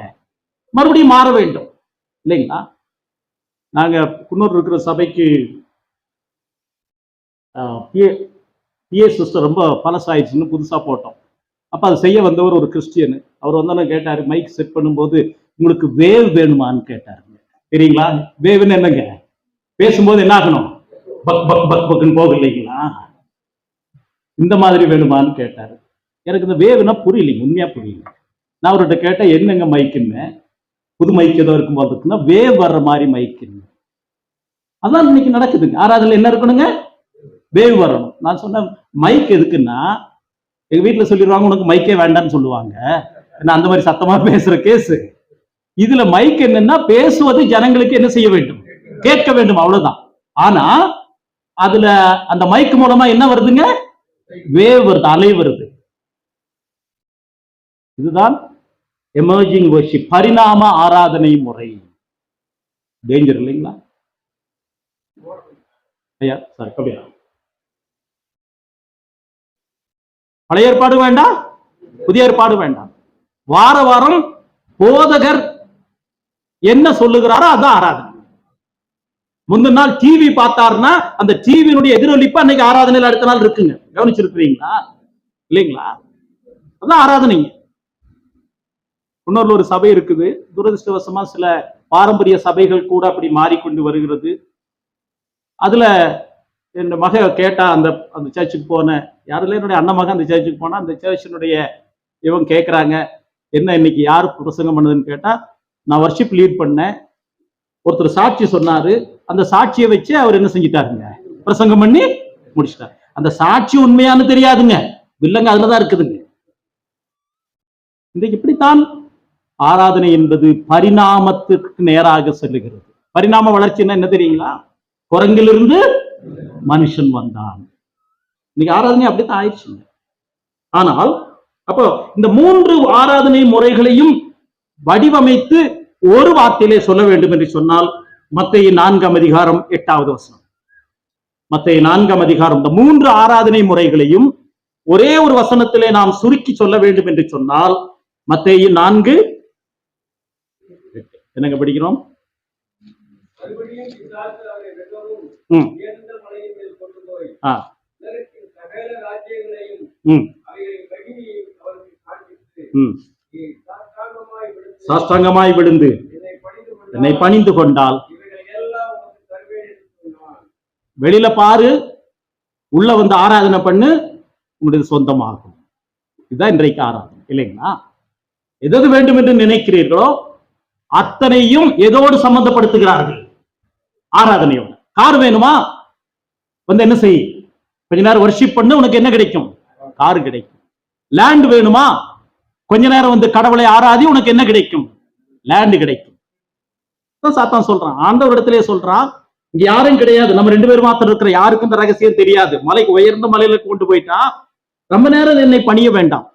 மறுபடியும் மாற வேண்டும் இல்லைங்களா? நாங்க குன்னூர் இருக்கிற சபைக்கு பிஏ சிஸ்டம் ரொம்ப பழசாயிடுச்சுன்னு புதுசா போட்டோம். அப்ப அதை செய்ய வந்தவர் ஒரு கிறிஸ்டியன். அவர் வந்தாலும் கேட்டாரு, மைக் செட் பண்ணும்போது உங்களுக்கு வேவ் வேணுமான்னு கேட்டாருங்க. தெரியுங்களா? வேவ்னு என்னங்க? பேசும்போது என்ன ஆகணும்? பக் பக் பக் பக்குன்னு போக இல்லைங்களா? இந்த மாதிரி வேணுமான்னு கேட்டாரு. எனக்கு இந்த வேவ்னா புரியலைங்க, உண்மையா புரியல. நான் அவர்கிட்ட கேட்டேன், என்னங்க மைக்குன்னு. புது மைக் ஏதோ இருக்கும் போது இருக்குன்னா வேவ் வர்ற மாதிரி மைக்குன்னு. அதான் இன்னைக்கு நடக்குதுங்க. ஆராதனையில் என்ன இருக்கணுங்க? வேவ் வரணும். நான் சொன்னேன், மைக் எதுக்குன்னா, எங்க வீட்டுல சொல்லிடுவாங்க உனக்கு மைக்கே வேண்டாம்னு சொல்லுவாங்க. நான் அந்த மாதிரி சத்தமா பேசுற கேஸ். இதுல மைக் என்னன்னா, பேசுவது ஜனங்களுக்கு என்ன செய்ய வேண்டும்? கேட்க வேண்டும், அவ்வளவுதான். ஆனா அதுல அந்த மைக் மூலமா என்ன வருதுங்க? வேவ் வருது, அலை வருது. இதுதான் எமர்ஜிங் வர்ஷிப், பரிணாம ஆராதனை முறை. டேஞ்சர் இல்லைங்களா? ஐயா சார், கபியா. பழைய ஏற்பாடு வேண்டாம், புதிய ஏற்பாடு வேண்டாம். வார வாரம் போதகர் என்ன சொல்லுகிறாரோ அதான் ஆராதனை. முந்தின நாள் டிவி பார்த்தாருன்னா அந்த டிவியினுடைய எதிரொலிப்பு அன்னைக்கு ஆராதனையில் அடுத்த நாள் இருக்குங்க. கவனிச்சிருக்கிறீங்களா? இல்லைங்களா? அதான் ஆராதனைங்க. இன்னொரு ஒரு சபை இருக்குது. துரதிருஷ்டவசமா சில பாரம்பரிய சபைகள் கூட அப்படி மாறிக்கொண்டு வருகிறது. அதுல என் மக கேட்டா, அந்த சர்ச்சுக்கு போன யாருல என்னுடைய அண்ணன் மகன் அந்த சர்ச்சுக்கு போனா, அந்த சர்ச்சினுடைய இவங்க கேட்கறாங்க, என்ன இன்னைக்கு யாரு பிரசங்கம் பண்ணதுன்னு கேட்டா, நான் வர்ஷிப் லீட் பண்ணேன், ஒருத்தர் சாட்சி சொன்னாரு, அந்த சாட்சியை வச்சு அவர் என்ன செஞ்சிட்டாருங்க? பிரசங்கம் பண்ணி முடிச்சிட்டாரு. அந்த சாட்சி உண்மையானு தெரியாதுங்க, இல்லைங்க, அதுலதான் இருக்குதுங்க. இன்றைக்கு இப்படித்தான் ஆராதனை என்பது பரிணாமத்துக்கு நேராக செல்லுகிறது. பரிணாம வளர்ச்சின்னா என்ன தெரியுங்களா? குரங்கிலிருந்து மனுஷன் வந்தான். இன்னைக்கு ஆராதனை அப்படித்தான் ஆயிடுச்சுங்க. ஆனால் அப்போ இந்த மூன்று ஆராதனை முறைகளையும் வடிவமைத்து ஒரு வார்த்தையிலே சொல்ல வேண்டும் என்று சொன்னால், மத்தேயு 4:8. மத்தேயு 4 இந்த மூன்று ஆராதனை முறைகளையும் ஒரே ஒரு வசனத்திலே நாம் சுருக்கி சொல்ல வேண்டும் என்று சொன்னால், மத்தேயு 4:8. என்னங்க படிக்கிறோம்? சாஷ்டாங்கமாய் விழுந்து என்னை பணிந்து கொண்டால், வெளியில பாரு, உள்ள வந்து ஆராதனை பண்ணு, உங்களுக்கு சொந்தமாகும். இதுதான் இன்றைக்கு ஆராதனை இல்லைங்களா? எது வேண்டும் என்று நினைக்கிறீர்களோ அத்தனையும் எதோடு சம்பந்தப்படுத்துகிறார்கள்? ஆராதனையோட. கார் வேணுமா? வந்து என்ன செய், கொஞ்ச நேரம் வர்ஷிப் பண்ணு, உனக்கு என்ன கிடைக்கும்? கார் கிடைக்கும். லேண்ட் வேணுமா? கொஞ்ச நேரம் வந்து கடவுளை ஆராதி, உனக்கு என்ன கிடைக்கும்? லேண்ட் கிடைக்கும். சாத்தான் சொல்றான், ஆண்டவர் இடத்திலே சொல்றான், இங்க யாரும் கிடையாது, நம்ம 2 பேரும் மாத்திரம் இருக்கிற, யாருக்கும் இந்த ரகசியம் தெரியாது. மலைக்கு உயர்ந்த மலையில கொண்டு போயிட்டா ரொம்ப நேரம் என்னை பணிய வேண்டாம்,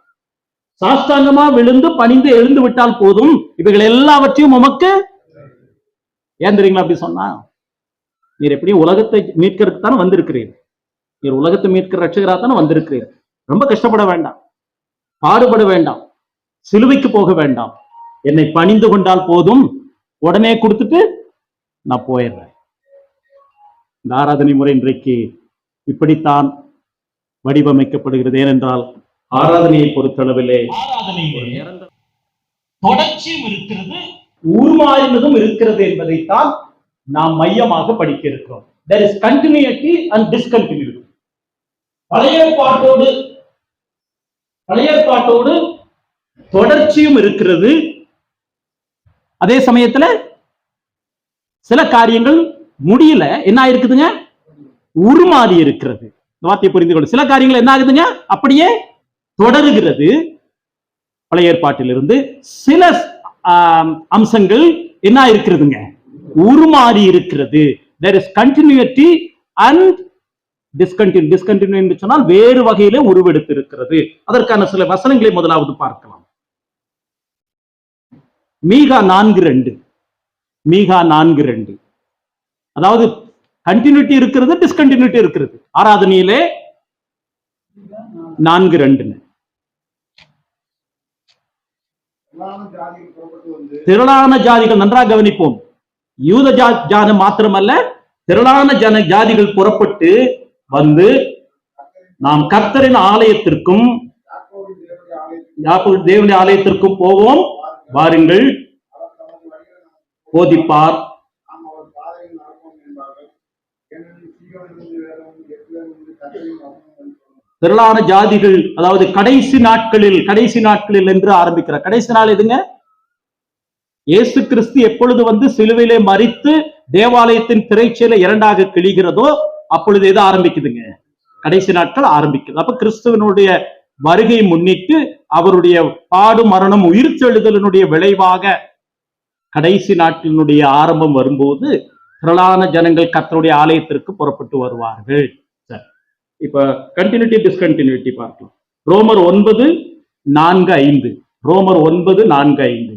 சாஷ்டாங்கமா விழுந்து பணிந்து எழுந்து விட்டால் போதும், இவைகள் எல்லாவற்றையும் உமக்கு. ஏன் தெரியுங்களா அப்படி சொன்னா? நீர் எப்படியும் உலகத்தை மீட்கிறதுக்கு தானே வந்திருக்கிறீர், நீர் உலகத்தை மீட்கிற ரட்சகரா தானே வந்திருக்கிறீர். ரொம்ப கஷ்டப்பட வேண்டாம், பாடுபட வேண்டாம், சிலுவைக்கு போக வேண்டாம், என்னை பணிந்து கொண்டால் போதும், உடனே கொடுத்துட்டு நான் போயிடுறேன். இந்த ஆராதனை முறை இன்றைக்கு இப்படித்தான் வடிவமைக்கப்படுகிறது. ஏனென்றால் ஆராதனையை பொறுத்தளவிலே தொடர்ச்சியும் இருக்கிறது, உருமாறினதும் இருக்கிறது என்பதைத்தான் நாம் மையமாக படிக்க இருக்கிறோம். There is continuity and discontinuity. பழைய ஏற்பாட்டோடு தொடர்ச்சியும் இருக்கிறது, அதே சமயத்துல சில காரியங்கள் முடியல, என்ன ஆயிருக்குதுங்க? உருமாறி இருக்கிறது. இந்த வார்த்தையை புரிந்து கொள்ள, சில காரியங்கள் என்ன ஆகுதுங்க? அப்படியே தொடருகிறது. பழைய ஏற்பாட்டிலிருந்து சில அம்சங்கள் என்ன இருக்கிறதுங்க? உருமாறி இருக்கிறது. There is continuity and discontinuity. Discontinuity என்று சொன்னால் வேறு வகையிலே உருவெடுத்து இருக்கிறது. அதற்கான சில வசனங்களை முதலாவது பார்க்கலாம். மீகா 4:2. மீகா 4:2. அதாவது கண்டினியூட்டி இருக்கிறது, டிஸ்கண்டினியூட்டி இருக்கிறது. ஆராதனையிலே 4:2. திரளான ஜாதிகள், நன்றாக கவனிப்போம், யூத ஜாதி மாத்திரமல்ல, திரளான ஜாதிகள் புறப்பட்டு வந்து நாம் கர்த்தரின் ஆலயத்திற்கும் தேவனுடைய ஆலயத்திற்கும் போவோம், வாருங்கள், போதிப்பார். திரளான ஜாதிகள், அதாவது கடைசி நாட்களில் என்று ஆரம்பிக்கிறார். கடைசி நாள் எதுங்க? இயேசு கிறிஸ்து எப்பொழுது வந்து சிலுவையிலே மரித்து தேவாலயத்தின் திரைச்சீலை 2ஆக கிழிகிறதோ அப்பொழுது எது ஆரம்பிக்குதுங்க? கடைசி நாட்கள் ஆரம்பிக்குது. அப்ப கிறிஸ்துவனுடைய வருகை முன்னிட்டு அவருடைய பாடு மரணம் உயிர்த்தெழுதலினுடைய விளைவாக கடைசி நாட்களினுடைய ஆரம்பம் வரும்போது திரளான ஜனங்கள் கர்த்தருடைய ஆலயத்திற்கு புறப்பட்டு வருவார்கள். இப்ப கண்டினியூட்டி டிஸ்கண்டினியூட்டி பார்க்கலாம். ரோமர் 9:4-5. ரோமர் 9:4-5.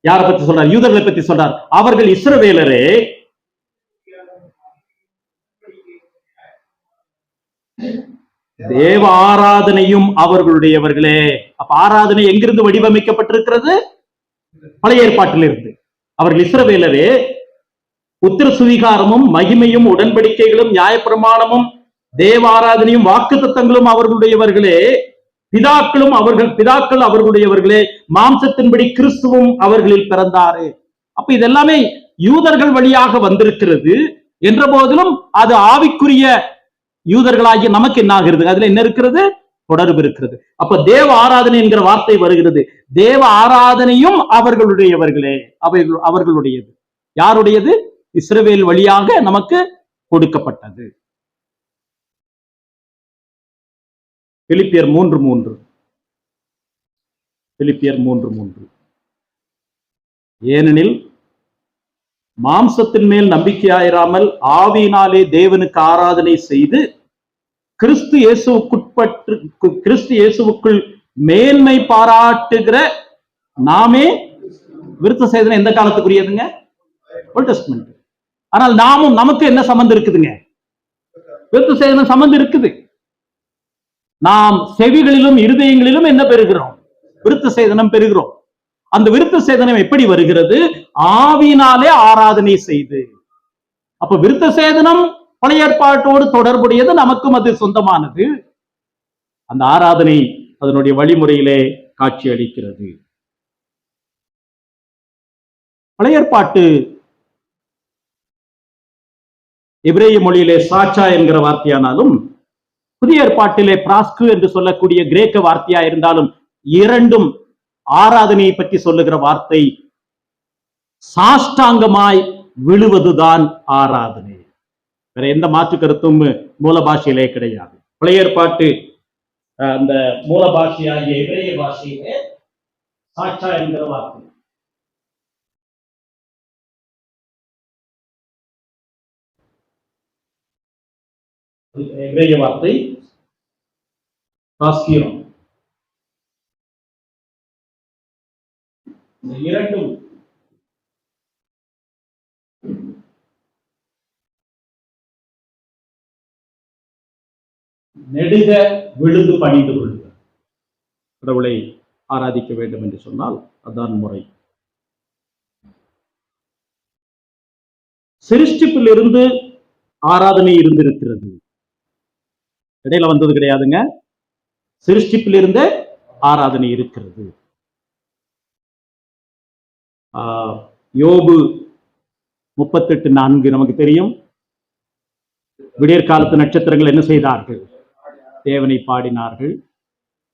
யாரை பத்தி சொல்றார்? யூதர்களை பத்தி சொல்றார். அவர்கள் இஸ்ரவேலரே, தேவ ஆராதனையும் அவர்களுடையவர்களே. அப்ப ஆராதனை எங்கிருந்து வடிவமைக்கப்பட்டிருக்கிறது? பழைய ஏற்பாட்டிலிருந்து. அவர்கள் இஸ்ரவேலரே, உத்திர சுவிகாரமும் மகிமையும் உடன்படிக்கைகளும் நியாயப்பிரமாணமும் தேவ ஆராதனையும் வாக்குத்தத்தங்களும் அவர்களுடையவர்களே, பிதாக்கள் அவர்களுடையவர்களே, மாம்சத்தின்படி கிறிஸ்துவும் அவர்களில் பிறந்தாரு. அப்ப இதெல்லாமே யூதர்கள் வழியாக வந்திருக்கிறது என்ற போதிலும் அது ஆவிக்குரிய யூதர்களாகிய நமக்கு என்ன ஆகிறது? அதுல என்ன இருக்கிறது? தொடர்பு இருக்கிறது. அப்ப தேவ ஆராதனை என்கிற வார்த்தை வருகிறது. தேவ ஆராதனையும் அவர்களுடையவர்களே, அவர்களுடையது. யாருடையது? இஸ்ரவேல் வழியாக நமக்கு கொடுக்கப்பட்டது. பிலிப்பியர் 3:3. பிலிப்பியர் 3:3. ஏனெனில் மாம்சத்தின் மேல் நம்பிக்கையாயிராமல் ஆவியினாலே தேவனுக்கு ஆராதனை செய்து கிறிஸ்து இயேசுவுக்குள் மேன்மை பாராட்டுகிற நாமே. விருத்த சேதனை எந்த காலத்துக்குரியதுங்க? Volt testament. ஆனால் நமக்கு என்ன சம்பந்தம் இருக்குதுங்க? விருத்த சேதனை சம்பந்தம் இருக்குது. நாம் செவிகளிலும் இருதயங்களிலும் என்ன பெறுகிறோம்? விருத்த சேதனம் பெறுகிறோம். அந்த விருத்த சேதனம் எப்படி வருகிறது? ஆவியினாலே ஆராதனை செய்து. அப்ப விருத்த சேதனம் பழைய ஏற்பாட்டோடு தொடர்புடையது, நமக்கும் அது சொந்தமானது. அந்த ஆராதனை அதனுடைய வழிமுறையிலே காட்சி அளிக்கிறது. பழைய ஏற்பாட்டு எபிரேய மொழியிலே சாச்சா என்கிற வார்த்தையானாலும், புதிய ஏற்பாட்டிலே பிராஸ்கு என்று சொல்லக்கூடிய கிரேக்க வார்த்தையா இருந்தாலும், இரண்டும் ஆராதனையை பற்றி சொல்லுகிற வார்த்தை சாஷ்டாங்கமாய் விழுவதுதான் ஆராதனை. வேற எந்த மாற்று கருத்தும் மூல பாஷையிலே கிடையாது. பழைய ஏற்பாட்டு அந்த மூல பாஷையாகிய எபிரேய பாஷையிலே சாட்சா என்கிற வார்த்தை, எபிரேய வார்த்தை காஸ்கியோன். இந்த இரண்டும் நெடுக விழுந்து பணிந்து கொள்ளுங்கள். கடவுளை ஆராதிக்க வேண்டும் என்று சொன்னால் அதான் முறை. சிருஷ்டிப்பிலிருந்து ஆராதனை இருந்திருக்கிறது, இடையில வந்தது கிடையாதுங்க. சிருஷ்டிப்பிலிருந்து ஆராதனை இருக்கிறது. யோபு 38:4 நமக்கு தெரியும். விடியற்காலத்து நட்சத்திரங்கள் என்ன செய்தார்கள்? தேவனை பாடினார்கள்.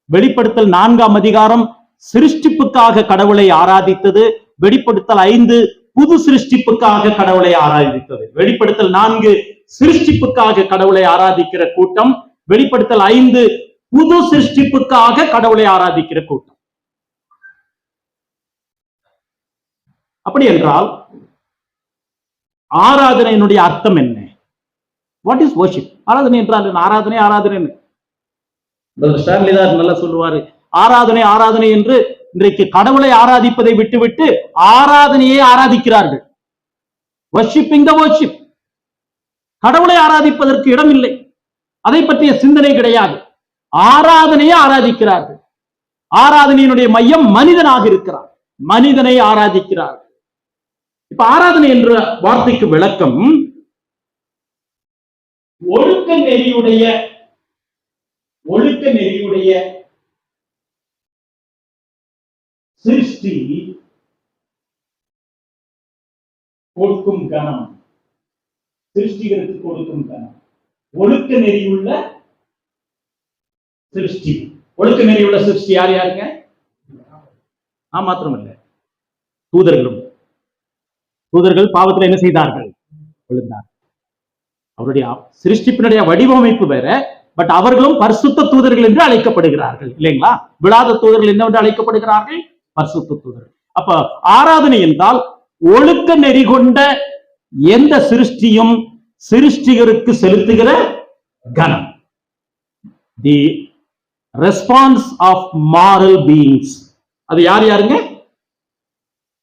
வெளிப்படுத்தல் 4ஆம் அதிகாரம் சிருஷ்டிப்புக்காக கடவுளை ஆராதித்தது. வெளிப்படுத்தல் 5 புது சிருஷ்டிப்புக்காக கடவுளை ஆராதித்தது. வெளிப்படுத்தல் 4 சிருஷ்டிப்புக்காக கடவுளை ஆராதிக்கிற கூட்டம், வெளிப்படுத்தல் 5 புது சிருஷ்டிப்புக்காக கடவுளை ஆராதிக்கிற கூட்டம். அப்படி என்றால் ஆராதனையினுடைய அர்த்தம் என்ன? What is worship? ஆராதனை என்றால் என்ன? ஆராதனை ஆராதனை நல்லா சொல்லுவாரு. ஆராதனை ஆராதனை என்று இன்றைக்கு கடவுளை ஆராதிப்பதை விட்டுவிட்டு ஆராதனையை ஆராதிக்கிறார்கள். வர்ஷிப்பிங் தி வர்ஷிப். கடவுளை ஆராதிப்பதற்கு இடம் இல்லை, அதை பற்றிய சிந்தனை கிடையாது. ஆராதனையை ஆராதிக்கிறார்கள். ஆராதனையினுடைய மையம் மனிதனாக இருக்கிறார், மனிதனை ஆராதிக்கிறார். இப்ப ஆராதனை என்ற வார்த்தைக்கு விளக்கம் ஒழுக்க நெறியுடைய சிருஷ்டி கொடுக்கும் கணம், சிருஷ்டிகளுக்கு கொடுக்கும் கணம். ஒழுக்க நெறியுள்ள சிருஷ்டி. ஒழுக்க நெறியுள்ள சிருஷ்டி யார் யாருங்க? நான் மாத்திரம் இல்லை, தூதர்களும். தூதர்கள் பாவத்தில் என்ன செய்தார்கள்? விழுந்தார்கள். அவருடைய சிருஷ்டிப்பினுடைய வடிவமைப்பு வேற, பட் அவர்களும் பரிசுத்த தூதர்கள் என்று அழைக்கப்படுகிறார்கள், இல்லைங்களா? விழாத தூதர்கள் என்னவென்று அழைக்கப்படுகிறார்கள்? பரிசுத்த தூதர்கள். அப்ப ஆராதனை என்றால் ஒழுக்க நெறி கொண்ட எந்த சிருஷ்டியும் சிருஷ்டிகருக்கு செலுத்துகிற கணம். தி ரெஸ்பான்ஸ் ஆஃப் மாரல் பீயிங்ஸ். அது யார் யாருங்க?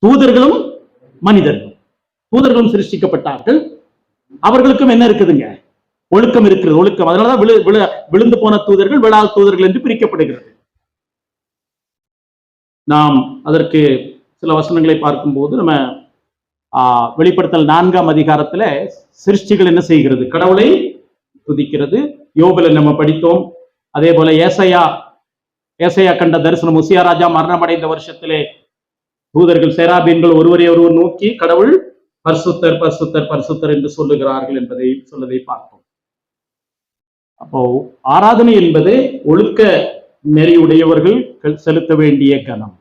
தூதர்களும் மனிதர்களும். தூதர்களும் சிருஷ்டிக்கப்பட்டார்கள், அவர்களுக்கும் என்ன இருக்குதுங்க? ஒழுக்கம் இருக்கிறது. ஒழுக்கம். அதனாலதான் விழுந்து போன தூதர்கள் விழாத தூதர்கள் என்று பிரிக்கப்படுகிறது. நாம் அதற்கு சில வசனங்களை பார்க்கும்போது நம்ம வெளிப்படுத்தல் 4ஆம் அதிகாரத்துல சிருஷ்டிகள் என்ன செய்கிறது? கடவுளை துதிக்கிறது. யோபுல நம்ம படித்தோம். அதே போல ஏசாயா கண்ட தரிசனம், உசியா ராஜா மரணமடைந்த வருஷத்திலே தூதர்கள் சேராபீன்கள் ஒருவரை ஒருவர் நோக்கி கடவுள் பரிசுத்தர் பரிசுத்தர் பரிசுத்தர் என்று சொல்லுகிறார்கள் என்பதை சொல்லதை பார்த்தோம். அப்போ ஆராதனை என்பது ஒழுக்க நெறியுடையவர்கள் செலுத்த வேண்டிய கணம்.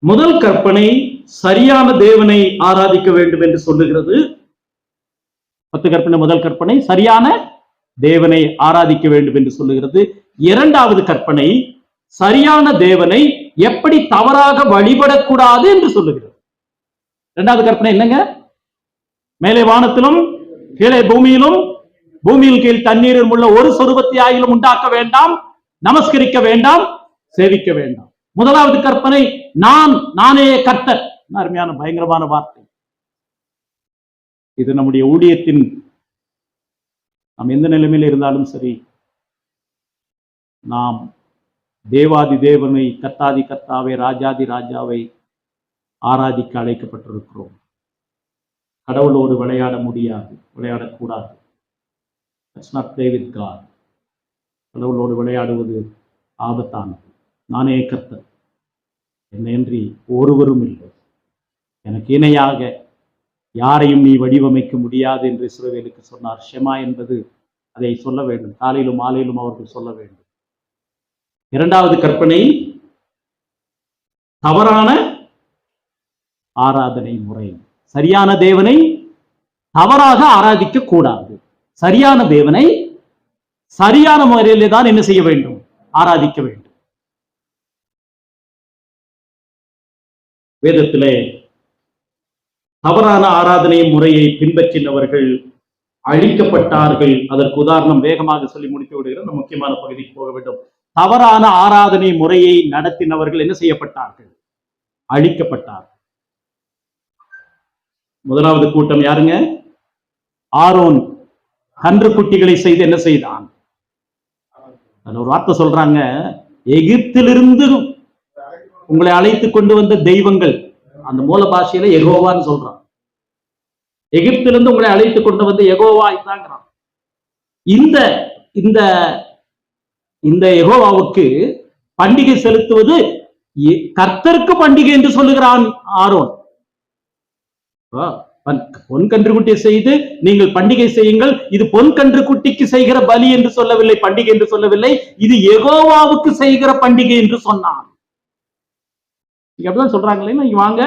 முதல் கற்பனை சரியான தேவனை ஆராதிக்க வேண்டும் என்று சொல்லுகிறது. 10 கற்பனை முதல் கற்பனை சரியான தேவனை ஆராதிக்க வேண்டும் என்று சொல்லுகிறது. இரண்டாவது கற்பனை சரியான தேவனை எப்படி தவறாக வழிபடக்கூடாது என்று சொல்லுகிறது. இரண்டாவது கற்பனை என்னங்க? மேலே வானத்திலும் கீழே பூமியிலும் பூமியில் கீழ் தண்ணீரில் உள்ள ஒரு சொரூபத்தையாயிலும் உண்டாக்க வேண்டாம், நமஸ்கரிக்க வேண்டாம், சேவிக்க வேண்டாம். முதலாவது கற்பனை நானே கர்த்தர். அருமையான பயங்கரமான வார்த்தை இது. நம்முடைய ஊழியத்தின் நாம் எந்த நிலைமையில் இருந்தாலும் சரி, நாம் தேவாதி தேவனை, கர்த்தாதி கர்த்தாவை, ராஜாதி ராஜாவை ஆராதிக்க அழைக்கப்பட்டிருக்கிறோம். கடவுளோடு விளையாட முடியாது, விளையாடக்கூடாது. Let's not play with God. கடவுளோடு விளையாடுவது ஆபத்தானது. நானே கர்த்தர், என்னையன்றி ஒருவரும் இல்லை, எனக்கு இணையாக யாரையும் நீ வடிவமைக்க முடியாது என்று இஸ்ரவேலுக்கு சொன்னார். ஷெமா என்பது அதை சொல்ல வேண்டும், காலையிலும் மாலையிலும் அவர்கள் சொல்ல வேண்டும். இரண்டாவது கற்பனை தவறான ஆராதனை முறை. சரியான தேவனை தவறாக ஆராதிக்க கூடாது. சரியான தேவனை சரியான முறையிலே தான் என்ன செய்ய வேண்டும்? ஆராதிக்க வேண்டும். வேதத்திலே தவறான ஆராதனை முறையை பின்பற்றினவர்கள் அழிக்கப்பட்டார்கள். அதற்கு உதாரணம் வேகமாக சொல்லி முடித்து விடுகிற முக்கியமான பகுதிக்கு போக வேண்டும். தவறான ஆராதனை முறையை நடத்தினவர்கள் என்ன செய்யப்பட்டார்கள்? அழிக்கப்பட்டார்கள். முதலாவது கூட்டம் யாருங்க? ஆரோன் கன்று குட்டிகளை செய்து என்ன செய்தான்? ஒரு வார்த்தை சொல்றாங்க, எகிப்திலிருந்து உங்களை அழைத்து கொண்டு வந்த தெய்வங்கள், அந்த மூல பாஷையில யெகோவான்னு சொல்றான். எகிப்திலிருந்து உங்களை அழைத்து கொண்டு வந்து யெகோவா இதாங்கிறான். இந்த இந்த இந்த யெகோவாவுக்கு பண்டிகை செலுத்துவது கர்த்தருக்கு பண்டிகை என்று சொல்லுகிறான் ஆரோன். பொன் கன்றுக்குட்டி செய்து நீங்கள் பண்டிகை செய்யுங்கள். இது பொன் கன்றுக்குட்டிக்கு செய்கிற பலி என்று சொல்லவில்லை, பண்டிகை என்று சொல்லவில்லை. இது யெகோவாவுக்கு செய்கிற பண்டிகை என்று சொன்னான். அப்படிதான் சொல்றாங்களே, நீங்க வாங்க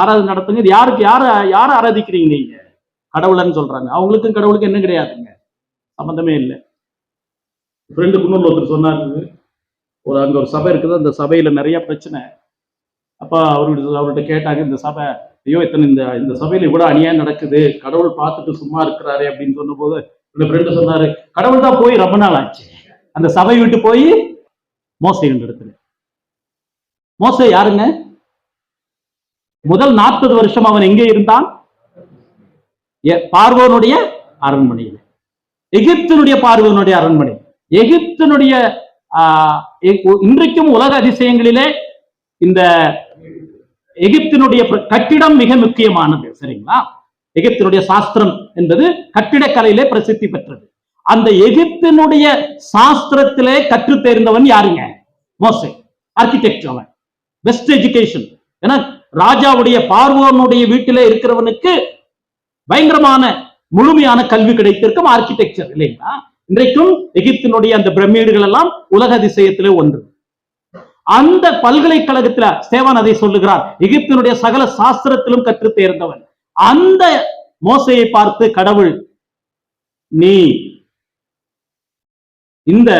ஆராதனை நடத்துங்க. இது யாருக்கு யார ஆராதிக்கிறீங்க? நீங்க கடவுளன்னு சொல்றாங்க. அவங்களுக்கும் கடவுளுக்கு என்ன கிடையாதுங்க, சம்பந்தமே இல்லை. ஃப்ரெண்டு குன்னூர்ல ஒருத்தர் சொன்னாரு, அங்க ஒரு சபை இருக்குது, அந்த சபையில நிறைய பிரச்சனை. அப்ப அவர்கிட்ட கேட்டாங்க, இந்த சபை ஐயோ இத்தனை இந்த சபையில இவ்வளவு அநியாயம் நடக்குது, கடவுள் பார்த்துட்டு சும்மா இருக்கிறாரு அப்படின்னு சொன்ன போது இந்த ஃப்ரெண்டு சொன்னாரு, கடவுள் தான் போய் ரொம்ப நாள் ஆச்சு, அந்த சபை விட்டு போய் மோசே இடத்துல. மோசே யாருங்க? முதல் 40 வருஷம் அவன் எங்கே இருந்தான்? பார்வோனுடைய அரண்மனையில். எகிப்தினுடைய பார்வோனுடைய அரண்மனை. எகிப்தினுடைய இன்றைக்கும் உலக அதிசயங்களிலே இந்த எகிப்தினுடைய கட்டிடம் மிக முக்கியமானது. சரிங்களா? எகிப்தினுடைய சாஸ்திரம் என்பது கட்டிடக்கலையிலே பிரசித்தி பெற்றது. அந்த எகிப்தினுடைய சாஸ்திரத்திலே கற்று தேர்ந்தவன் யாருங்க? மோசே. ஆர்கிடெக்சர், அவன் பெஸ்ட் எஜுகேஷன். ஏன்னா ராஜாவுடைய பார்வோனுடைய வீட்டிலே இருக்கிறவனுக்கு பயங்கரமான முழுமையான கல்வி கிடைத்திருக்கும் ஆர்கிடெக்சர் இல்லைங்களா? இன்றைக்கும் எகிப்தினுடைய அந்த பிரமிடுகள் எல்லாம் உலக அதிசயத்திலே ஒன்று. அந்த பல்கலைக்கழகத்துல ஸ்தேவான் அதை சொல்லுகிறார், எகிப்தினுடைய சகல சாஸ்திரத்திலும் கற்று தேர்ந்தவன். அந்த மோசையை பார்த்து கடவுள், நீ இந்த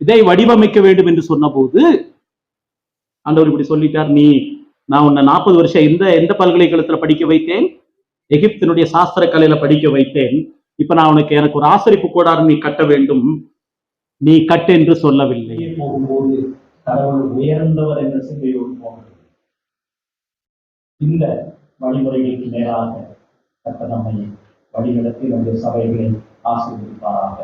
இதை வடிவமைக்க வேண்டும் என்று சொன்ன போது ஆண்டவர் இப்படி சொல்லிட்டார், நான் உன்னை 40 வருஷம் எந்த பல்கலைக்கழகத்துல படிக்க வைத்தேன்? எகிப்தினுடைய சாஸ்திர கலையில படிக்க வைத்தேன். இப்ப நான் எனக்கு ஒரு ஆசரிப்பு கூடாரம் நீ கட்ட வேண்டும், நீ கட்டு என்று சொல்லவில்லை. போகும்போது கடவுள் உயர்ந்தவர் என்ற சிந்தையோடு போகிறது. இந்த வழிமுறைகளுக்கு நேராக கட்ட நம்மை வழிநடத்தி நம்முடைய சபைகளை ஆசீர்வதிப்பாராக.